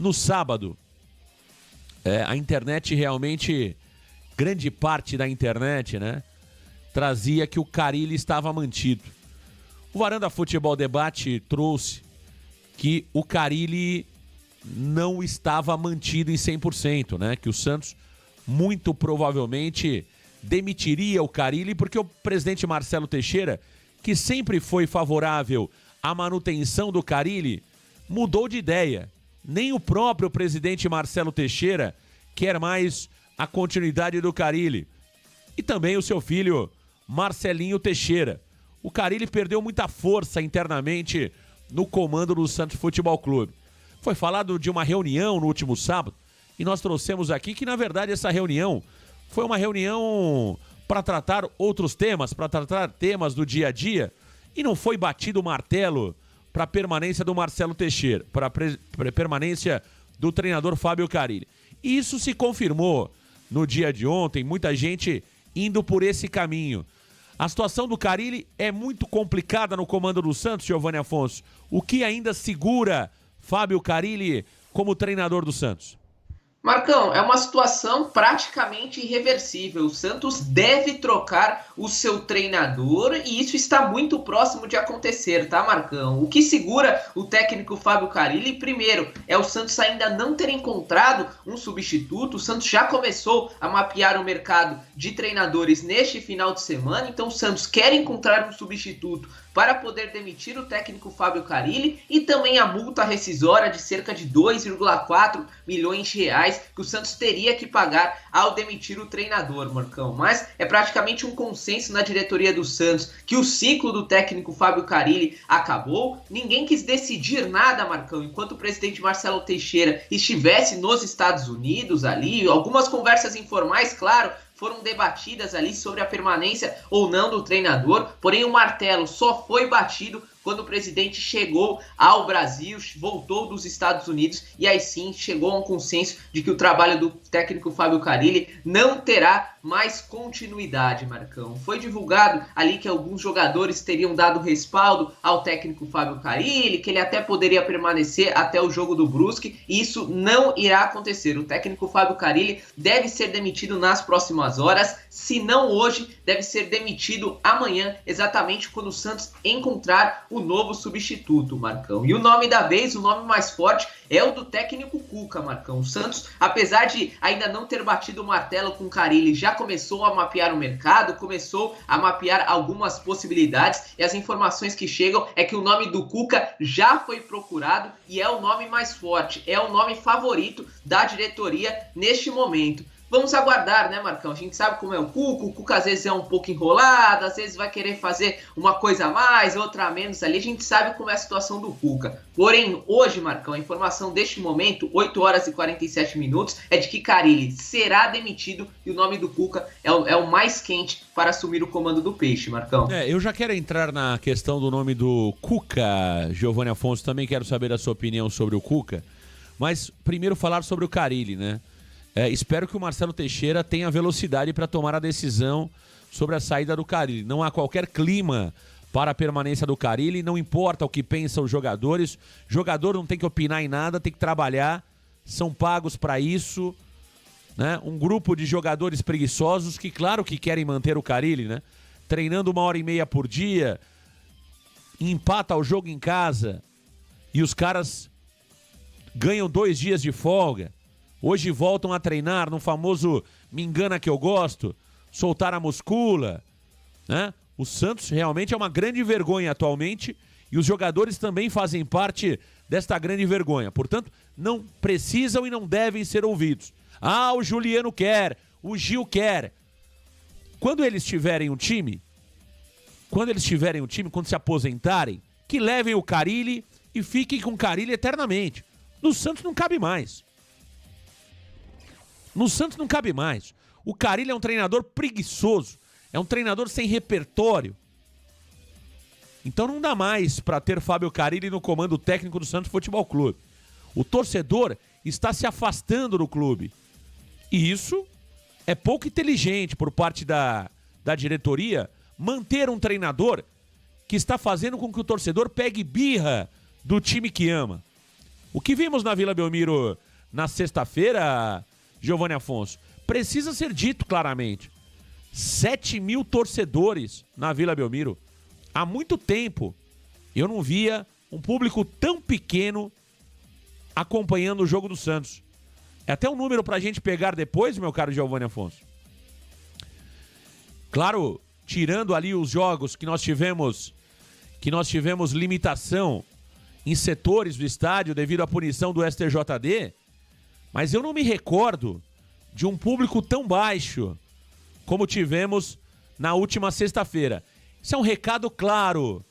No sábado, a internet realmente, grande parte da internet, né, trazia que o Carille estava mantido. O Varanda Futebol Debate trouxe que o Carille não estava mantido em 100%, né? Que o Santos muito provavelmente demitiria o Carille porque o presidente Marcelo Teixeira, que sempre foi favorável à manutenção do Carille, mudou de ideia. Nem o próprio presidente Marcelo Teixeira quer mais a continuidade do Carille. E também o seu filho Marcelinho Teixeira. O Carille perdeu muita força internamente no comando do Santos Futebol Clube. Foi falado de uma reunião no último sábado e nós trouxemos aqui que, na verdade, essa reunião foi uma reunião para tratar outros temas, para tratar temas do dia a dia, e não foi batido o martelo para a permanência do Marcelo Teixeira, para a permanência do treinador Fábio Carille. E isso se confirmou no dia de ontem, muita gente indo por esse caminho. A situação do Carille é muito complicada no comando do Santos, Giovanni Afonso. O que ainda segura Fábio Carille como treinador do Santos? Marcão, é uma situação praticamente irreversível. O Santos deve trocar o seu treinador e isso está muito próximo de acontecer, tá, Marcão? O que segura o técnico Fábio Carille, primeiro, é o Santos ainda não ter encontrado um substituto. O Santos já começou a mapear o mercado de treinadores neste final de semana, então o Santos quer encontrar um substituto para poder demitir o técnico Fábio Carille e também a multa rescisória de cerca de 2,4 milhões de reais que o Santos teria que pagar ao demitir o treinador, Marcão. Mas é praticamente um consenso na diretoria do Santos que o ciclo do técnico Fábio Carille acabou. Ninguém quis decidir nada, Marcão, enquanto o presidente Marcelo Teixeira estivesse nos Estados Unidos ali. Algumas conversas informais, claro, foram debatidas ali sobre a permanência ou não do treinador, porém o martelo só foi batido quando o presidente chegou ao Brasil, voltou dos Estados Unidos e aí sim chegou a um consenso de que o trabalho do técnico Fábio Carille não terá mais continuidade, Marcão. Foi divulgado ali que alguns jogadores teriam dado respaldo ao técnico Fábio Carille, que ele até poderia permanecer até o jogo do Brusque, e isso não irá acontecer. O técnico Fábio Carille deve ser demitido nas próximas horas, se não hoje, deve ser demitido amanhã, exatamente quando o Santos encontrar o novo substituto, Marcão. E o nome da vez, o nome mais forte, é o do técnico Cuca, Marcão. O Santos, apesar de ainda não ter batido o martelo com o Carille, já começou a mapear o mercado, começou a mapear algumas possibilidades, e as informações que chegam é que o nome do Cuca já foi procurado e é o nome mais forte, é o nome favorito da diretoria neste momento. Vamos aguardar, né, Marcão? A gente sabe como é o Cuca às vezes é um pouco enrolado, às vezes vai querer fazer uma coisa a mais, outra a menos ali, a gente sabe como é a situação do Cuca. Porém, hoje, Marcão, a informação deste momento, 8 horas e 47 minutos, é de que Carille será demitido e o nome do Cuca é o mais quente para assumir o comando do Peixe, Marcão. Eu já quero entrar na questão do nome do Cuca, Giovanni Afonso, também quero saber a sua opinião sobre o Cuca, mas primeiro falar sobre o Carille, né? Espero que o Marcelo Teixeira tenha velocidade para tomar a decisão sobre a saída do Carille. Não há qualquer clima para a permanência do Carille, não importa o que pensam os jogadores. Jogador não tem que opinar em nada, tem que trabalhar, são pagos para isso, né? Um grupo de jogadores preguiçosos que, claro, que querem manter o Carille, né? Treinando 1h30 por dia, empata o jogo em casa e os caras ganham 2 dias de folga. Hoje voltam a treinar no famoso me engana que eu gosto, soltar a muscula, né? O Santos realmente é uma grande vergonha atualmente e os jogadores também fazem parte desta grande vergonha. Portanto, não precisam e não devem ser ouvidos. Ah, o Juliano quer, o Gil quer. Quando eles tiverem um time, quando se aposentarem, que levem o Carille e fiquem com o Carille eternamente. No Santos não cabe mais. No Santos não cabe mais. O Carille é um treinador preguiçoso. É um treinador sem repertório. Então não dá mais para ter Fábio Carille no comando técnico do Santos Futebol Clube. O torcedor está se afastando do clube. E isso é pouco inteligente por parte da diretoria manter um treinador que está fazendo com que o torcedor pegue birra do time que ama. O que vimos na Vila Belmiro na sexta-feira, Giovanni Afonso, precisa ser dito claramente. 7.000 torcedores na Vila Belmiro. Há muito tempo eu não via um público tão pequeno acompanhando o jogo do Santos. É até um número pra gente pegar depois, meu caro Giovanni Afonso. Claro, tirando ali os jogos que nós tivemos limitação em setores do estádio devido à punição do STJD, mas eu não me recordo de um público tão baixo como tivemos na última sexta-feira. Isso é um recado claro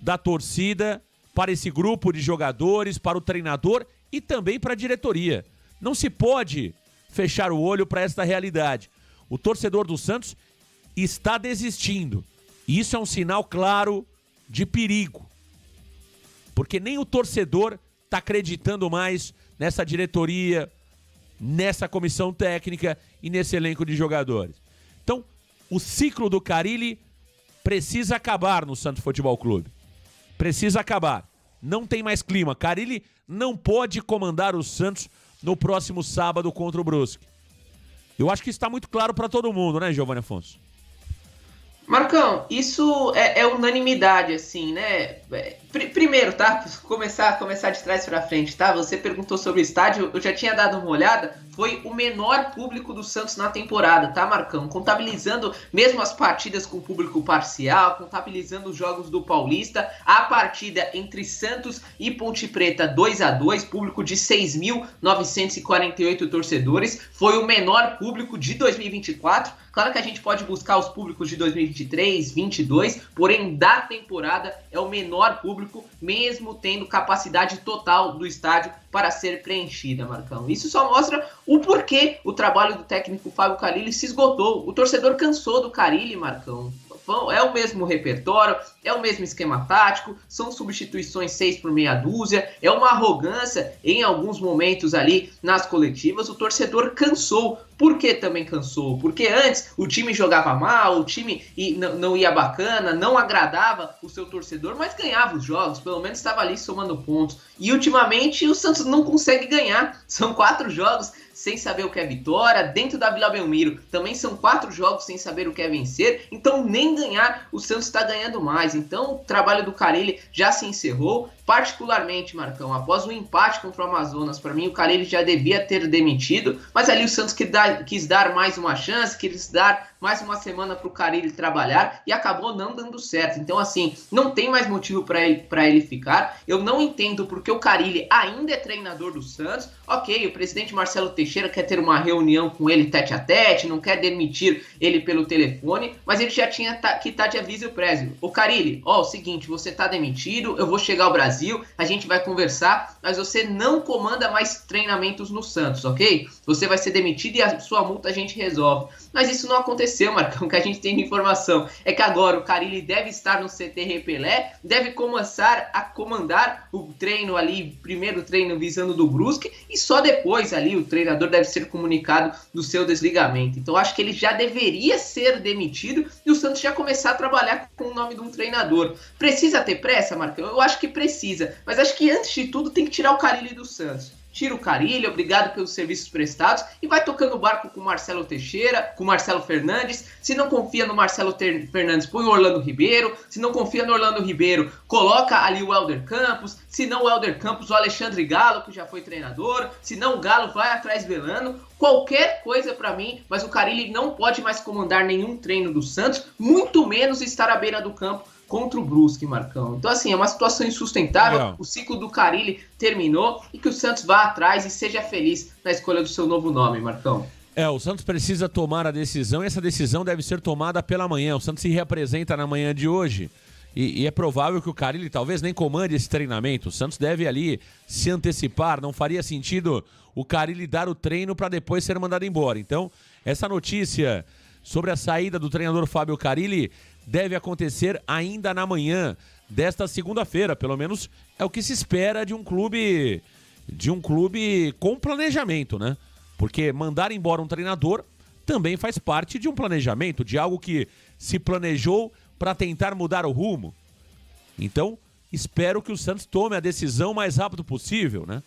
da torcida para esse grupo de jogadores, para o treinador e também para a diretoria. Não se pode fechar o olho para esta realidade. O torcedor do Santos está desistindo. E isso é um sinal claro de perigo. Porque nem o torcedor está acreditando mais nessa diretoria, nessa comissão técnica e nesse elenco de jogadores. Então, o ciclo do Carille precisa acabar no Santos Futebol Clube. Precisa acabar. Não tem mais clima. Carille não pode comandar o Santos no próximo sábado contra o Brusque. Eu acho que isso está muito claro para todo mundo, né, Giovanni Afonso? Marcão, isso é unanimidade, assim, né? Primeiro, tá? Começar de trás para frente, tá? Você perguntou sobre o estádio, eu já tinha dado uma olhada, foi o menor público do Santos na temporada, tá, Marcão? Contabilizando mesmo as partidas com público parcial, contabilizando os jogos do Paulista, a partida entre Santos e Ponte Preta 2-2, público de 6.948 torcedores, foi o menor público de 2024. Claro que a gente pode buscar os públicos de 2023, 2022, porém da temporada é o menor público, mesmo tendo capacidade total do estádio para ser preenchida, Marcão. Isso só mostra o porquê o trabalho do técnico Fábio Carille se esgotou. O torcedor cansou do Carille, Marcão. É o mesmo repertório, é o mesmo esquema tático, são substituições 6 por meia dúzia, é uma arrogância em alguns momentos ali nas coletivas. O torcedor cansou. Por que também cansou? Porque antes o time jogava mal, o time não ia bacana, não agradava o seu torcedor, mas ganhava os jogos, pelo menos estava ali somando pontos. E ultimamente o Santos não consegue ganhar, são 4 jogos sem saber o que é vitória, dentro da Vila Belmiro também são 4 jogos sem saber o que é vencer, então nem ganhar o Santos está ganhando mais. Então o trabalho do Carille já se encerrou, particularmente, Marcão, após o empate contra o Amazonas, para mim o Carille já devia ter demitido, mas ali o Santos quis dar mais uma chance, quis dar mais uma semana para o Carille trabalhar e acabou não dando certo. Então, assim, não tem mais motivo para ele ficar. Eu não entendo porque o Carille ainda é treinador do Santos. Ok, o presidente Marcelo Teixeira quer ter uma reunião com ele tete a tete, não quer demitir ele pelo telefone, mas ele já tinha que estar de aviso prévio. Ô Carille, ó, o seguinte, você tá demitido, eu vou chegar ao Brasil, a gente vai conversar, mas você não comanda mais treinamentos no Santos, ok? Você vai ser demitido e a sua multa a gente resolve. Mas isso não aconteceu, Marcão, que a gente tem de informação é que agora o Carille deve estar no CT Repelé, deve começar a comandar o treino ali, primeiro treino visando do Brusque, e só depois ali o treinador deve ser comunicado do seu desligamento. Então acho que ele já deveria ser demitido e o Santos já começar a trabalhar com o nome de um treinador. Precisa ter pressa, Marcão? Eu acho que precisa, mas acho que antes de tudo tem que tirar o Carille do Santos. Tira o Carille, obrigado pelos serviços prestados e vai tocando o barco com o Marcelo Teixeira, com o Marcelo Fernandes. Se não confia no Marcelo Fernandes, põe o Orlando Ribeiro. Se não confia no Orlando Ribeiro, coloca ali o Helder Campos. Se não o Helder Campos, o Alexandre Galo, que já foi treinador. Se não o Galo, vai atrás do Elano. Qualquer coisa para mim, mas o Carille não pode mais comandar nenhum treino do Santos, muito menos estar à beira do campo contra o Brusque, Marcão. Então, assim, é uma situação insustentável. Legal. O ciclo do Carille terminou e que o Santos vá atrás e seja feliz na escolha do seu novo nome, Marcão. O Santos precisa tomar a decisão e essa decisão deve ser tomada pela manhã. O Santos se reapresenta na manhã de hoje e é provável que o Carille talvez nem comande esse treinamento. O Santos deve ali se antecipar. Não faria sentido o Carille dar o treino para depois ser mandado embora. Então, essa notícia sobre a saída do treinador Fábio Carille deve acontecer ainda na manhã desta segunda-feira, pelo menos é o que se espera de um clube com planejamento, né? Porque mandar embora um treinador também faz parte de um planejamento, de algo que se planejou para tentar mudar o rumo. Então, espero que o Santos tome a decisão o mais rápido possível, né?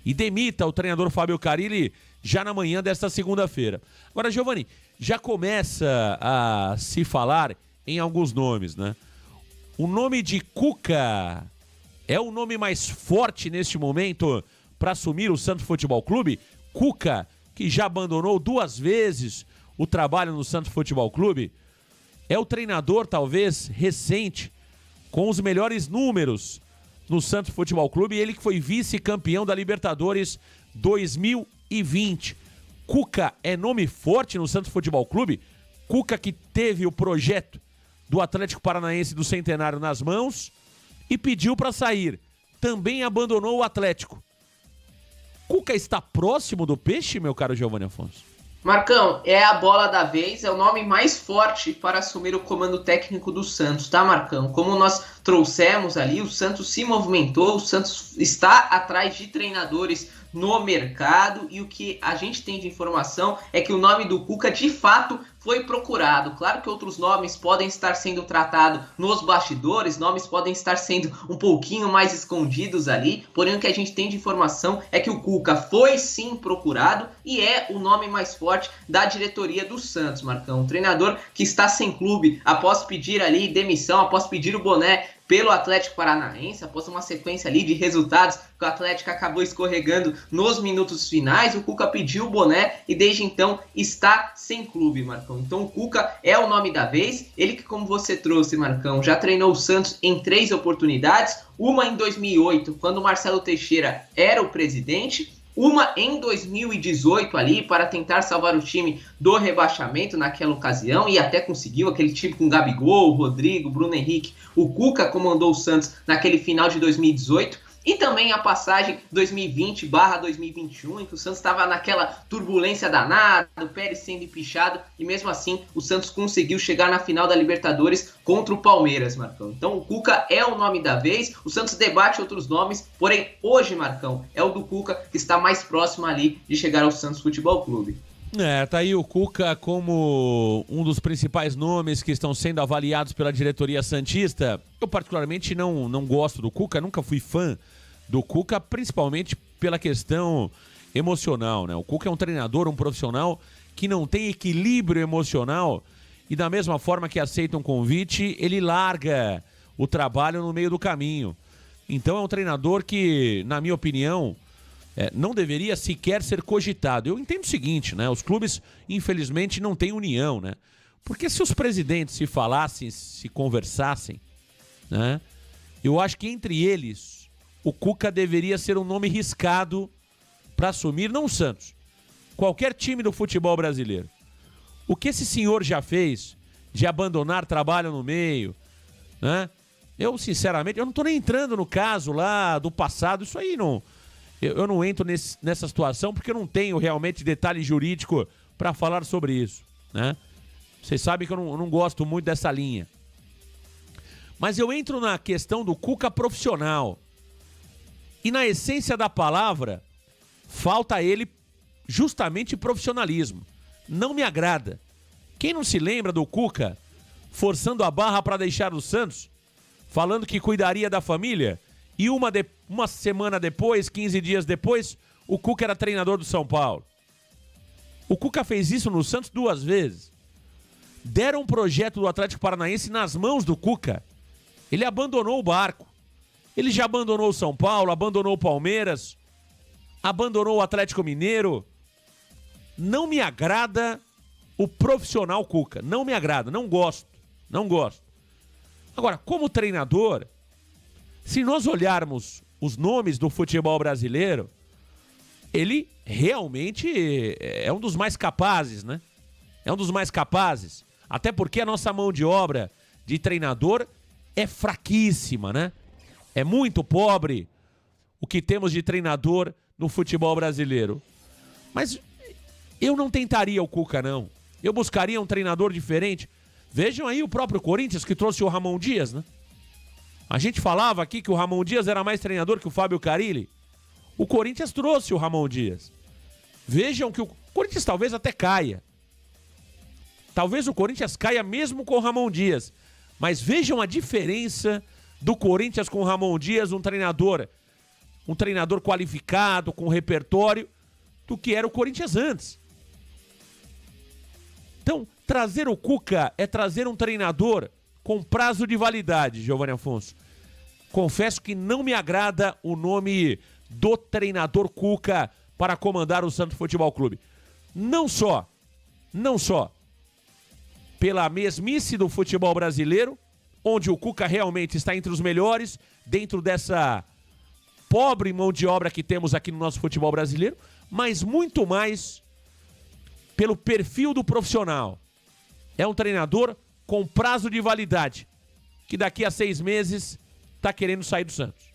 e demita o treinador Fábio Carille já na manhã desta segunda-feira. Agora, Giovani, já começa a se falar em alguns nomes, né? O nome de Cuca é o nome mais forte neste momento para assumir o Santos Futebol Clube? Cuca, que já abandonou 2 vezes o trabalho no Santos Futebol Clube, é o treinador, talvez, recente, com os melhores números no Santos Futebol Clube, ele que foi vice-campeão da Libertadores 2020. Cuca é nome forte no Santos Futebol Clube? Cuca que teve o projeto do Atlético Paranaense do Centenário nas mãos e pediu para sair. Também abandonou o Atlético. Cuca está próximo do peixe, meu caro Giovani Afonso? Marcão, é a bola da vez, é o nome mais forte para assumir o comando técnico do Santos, tá, Marcão? Como nós trouxemos ali, o Santos se movimentou, o Santos está atrás de treinadores no mercado e o que a gente tem de informação é que o nome do Cuca de fato foi procurado. Claro que outros nomes podem estar sendo tratados nos bastidores, nomes podem estar sendo um pouquinho mais escondidos ali, porém o que a gente tem de informação é que o Cuca foi sim procurado e é o nome mais forte da diretoria do Santos, Marcão. Um treinador que está sem clube após pedir ali demissão, após pedir o boné pelo Atlético Paranaense, após uma sequência ali de resultados que o Atlético acabou escorregando nos minutos finais, o Cuca pediu o boné e desde então está sem clube, Marcão. Então o Cuca é o nome da vez, ele que, como você trouxe, Marcão, já treinou o Santos em 3 oportunidades, uma em 2008, quando o Marcelo Teixeira era o presidente, uma em 2018 ali para tentar salvar o time do rebaixamento naquela ocasião e até conseguiu aquele time com Gabigol, Rodrigo, Bruno Henrique. O Cuca comandou o Santos naquele final de 2018 e também a passagem 2020/2021 em que o Santos estava naquela turbulência danada, o Pérez sendo empichado e mesmo assim o Santos conseguiu chegar na final da Libertadores contra o Palmeiras, Marcão. Então o Cuca é o nome da vez, o Santos debate outros nomes, porém hoje, Marcão, é o do Cuca que está mais próximo ali de chegar ao Santos Futebol Clube. Tá aí o Cuca como um dos principais nomes que estão sendo avaliados pela diretoria santista. Eu particularmente não gosto do Cuca, nunca fui fã do Cuca, principalmente pela questão emocional, né? O Cuca é um treinador, um profissional que não tem equilíbrio emocional e da mesma forma que aceita um convite, ele larga o trabalho no meio do caminho. Então é um treinador que, na minha opinião, não deveria sequer ser cogitado. Eu entendo o seguinte, né? Os clubes, infelizmente, não têm união, né? Porque se os presidentes se falassem, se conversassem, né? Eu acho que entre eles, o Cuca deveria ser um nome riscado para assumir, não o Santos, qualquer time do futebol brasileiro. O que esse senhor já fez de abandonar trabalho no meio, né? Eu, sinceramente, eu não estou nem entrando no caso lá do passado, isso aí não... Eu não entro nessa situação porque eu não tenho realmente detalhe jurídico para falar sobre isso, né? Vocês sabem que eu não gosto muito dessa linha. Mas eu entro na questão do Cuca profissional. E na essência da palavra, falta a ele justamente profissionalismo. Não me agrada. Quem não se lembra do Cuca forçando a barra para deixar o Santos, falando que cuidaria da família, e uma semana depois, 15 dias depois, o Cuca era treinador do São Paulo. O Cuca fez isso no Santos 2 vezes. Deram um projeto do Atlético Paranaense nas mãos do Cuca. Ele abandonou o barco. Ele já abandonou o São Paulo, abandonou o Palmeiras, abandonou o Atlético Mineiro. Não me agrada o profissional Cuca. Não me agrada, não gosto. Agora, como treinador, se nós olharmos os nomes do futebol brasileiro, ele realmente é um dos mais capazes, né? É um dos mais capazes. Até porque a nossa mão de obra de treinador é fraquíssima, né? É muito pobre o que temos de treinador no futebol brasileiro. Mas eu não tentaria o Cuca, não. Eu buscaria um treinador diferente. Vejam aí o próprio Corinthians que trouxe o Ramon Dias, né? A gente falava aqui que o Ramon Dias era mais treinador que o Fábio Carille. O Corinthians trouxe o Ramon Dias. Vejam que o Corinthians talvez até caia. Talvez o Corinthians caia mesmo com o Ramon Dias. Mas vejam a diferença do Corinthians com o Ramon Dias, um treinador um treinador qualificado, com repertório, do que era o Corinthians antes. Então, trazer o Cuca é trazer um treinador com prazo de validade, Giovanni Afonso. Confesso que não me agrada o nome do treinador Cuca para comandar o Santos Futebol Clube. Não só pela mesmice do futebol brasileiro, onde o Cuca realmente está entre os melhores, dentro dessa pobre mão de obra que temos aqui no nosso futebol brasileiro, mas muito mais pelo perfil do profissional. É um treinador com prazo de validade, que daqui a 6 meses está querendo sair do Santos.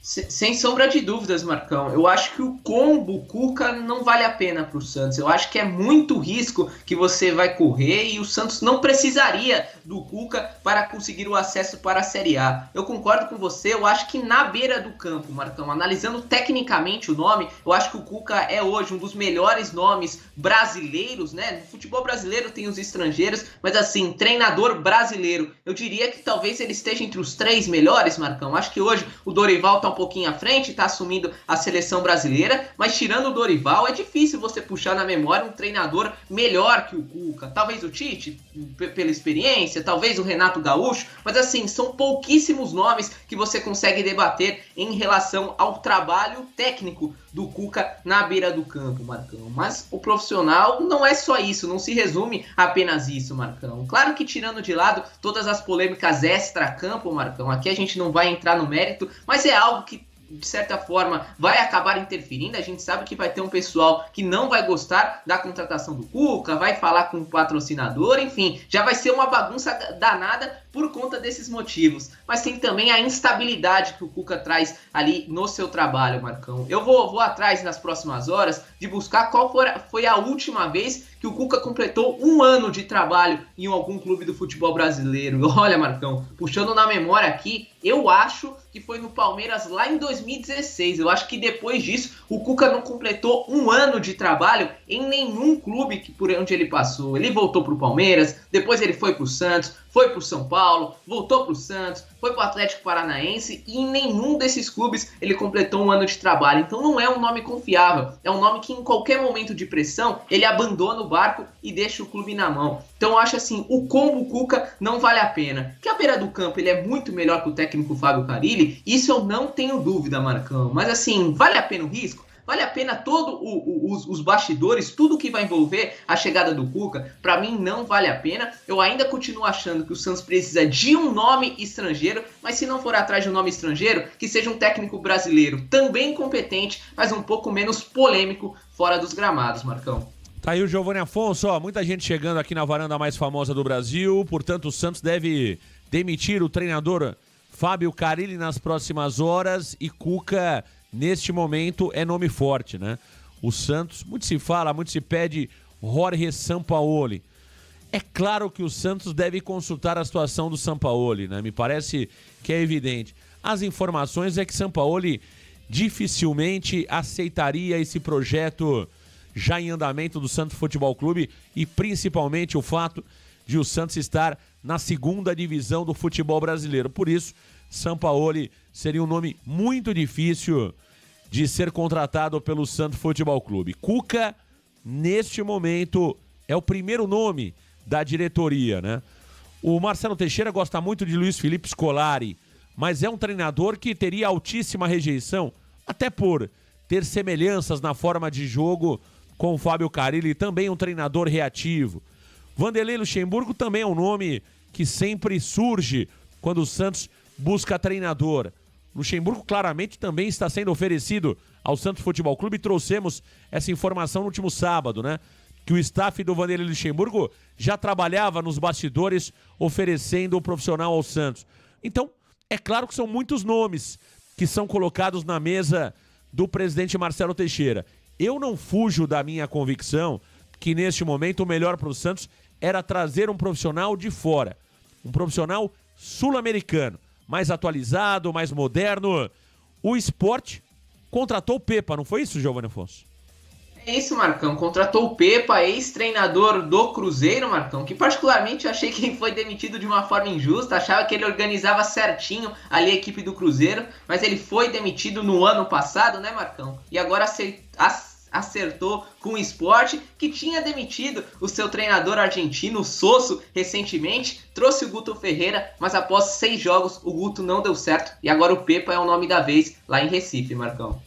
Sem sombra de dúvidas, Marcão. Eu acho que o combo Cuca não vale a pena para o Santos. Eu acho que é muito risco que você vai correr e o Santos não precisaria do Cuca para conseguir o acesso para a Série A. Eu concordo com você. Eu acho que na beira do campo, Marcão, analisando tecnicamente o nome, eu acho que o Cuca é hoje um dos melhores nomes brasileiros, né? No futebol brasileiro tem os estrangeiros, mas assim, treinador brasileiro, eu diria que talvez ele esteja entre os 3 melhores, Marcão. Acho que hoje o Dorival tá um pouquinho à frente, está assumindo a seleção brasileira, mas tirando o Dorival, é difícil você puxar na memória um treinador melhor que o Cuca. Talvez o Tite, pela experiência, talvez o Renato Gaúcho, mas assim, são pouquíssimos nomes que você consegue debater em relação ao trabalho técnico do Cuca na beira do campo, Marcão. Mas o profissional não é só isso, não se resume a apenas isso, Marcão. Claro que tirando de lado todas as polêmicas extra-campo, Marcão, aqui a gente não vai entrar no mérito, mas é algo que de certa forma vai acabar interferindo. A gente sabe que vai ter um pessoal que não vai gostar da contratação do Cuca, vai falar com o patrocinador, enfim, já vai ser uma bagunça danada por conta desses motivos. Mas tem também a instabilidade que o Cuca traz ali no seu trabalho, Marcão. Eu vou atrás nas próximas horas de buscar qual foi a última vez que o Cuca completou 1 ano de trabalho em algum clube do futebol brasileiro. Olha, Marcão, puxando na memória aqui, eu acho que foi no Palmeiras lá em 2016. Eu acho que depois disso o Cuca não completou 1 ano de trabalho em nenhum clube por onde ele passou. Ele voltou para o Palmeiras, depois ele foi para o Santos, foi para o São Paulo, voltou para o Santos, foi para o Atlético Paranaense e em nenhum desses clubes ele completou 1 ano de trabalho. Então não é um nome confiável, é um nome que em qualquer momento de pressão ele abandona o barco e deixa o clube na mão. Então eu acho assim, o combo Cuca não vale a pena. Que a beira do campo ele é muito melhor que o técnico Fábio Carille, isso eu não tenho dúvida, Marcão. Mas assim, vale a pena o risco? Vale a pena todos os bastidores, tudo que vai envolver a chegada do Cuca? Para mim não vale a pena. Eu ainda continuo achando que o Santos precisa de um nome estrangeiro, mas se não for atrás de um nome estrangeiro, que seja um técnico brasileiro também competente, mas um pouco menos polêmico fora dos gramados, Marcão. Tá aí o Giovanni Afonso, ó, muita gente chegando aqui na varanda mais famosa do Brasil, portanto o Santos deve demitir o treinador Fábio Carille nas próximas horas e Cuca, neste momento, é nome forte, né? O Santos, muito se fala, muito se pede Jorge Sampaoli. É claro que o Santos deve consultar a situação do Sampaoli, né? Me parece que é evidente. As informações é que Sampaoli dificilmente aceitaria esse projeto já em andamento do Santos Futebol Clube e principalmente o fato de o Santos estar na 2ª divisão do futebol brasileiro. Por isso, Sampaoli seria um nome muito difícil de ser contratado pelo Santos Futebol Clube. Cuca, neste momento, é o primeiro nome da diretoria, né? O Marcelo Teixeira gosta muito de Luiz Felipe Scolari, mas é um treinador que teria altíssima rejeição, até por ter semelhanças na forma de jogo com o Fábio Carille, também um treinador reativo. Vanderlei Luxemburgo também é um nome que sempre surge quando o Santos busca treinador. Luxemburgo claramente também está sendo oferecido ao Santos Futebol Clube. Trouxemos essa informação no último sábado, né? Que o staff do Vanderlei Luxemburgo já trabalhava nos bastidores oferecendo o profissional ao Santos. Então, é claro que são muitos nomes que são colocados na mesa do presidente Marcelo Teixeira. Eu não fujo da minha convicção que neste momento o melhor para o Santos era trazer um profissional de fora. Um profissional sul-americano, mais atualizado, mais moderno. O Sport contratou o Pepa, não foi isso, Giovanni Afonso? É isso, Marcão. Contratou o Pepa, ex-treinador do Cruzeiro, Marcão, que particularmente eu achei que ele foi demitido de uma forma injusta, achava que ele organizava certinho ali a equipe do Cruzeiro, mas ele foi demitido no ano passado, né, Marcão? E agora acertou com o Sport, que tinha demitido o seu treinador argentino, o Sosso, recentemente, trouxe o Guto Ferreira, mas após 6 jogos o Guto não deu certo, e agora o Pepa é o nome da vez lá em Recife, Marcão.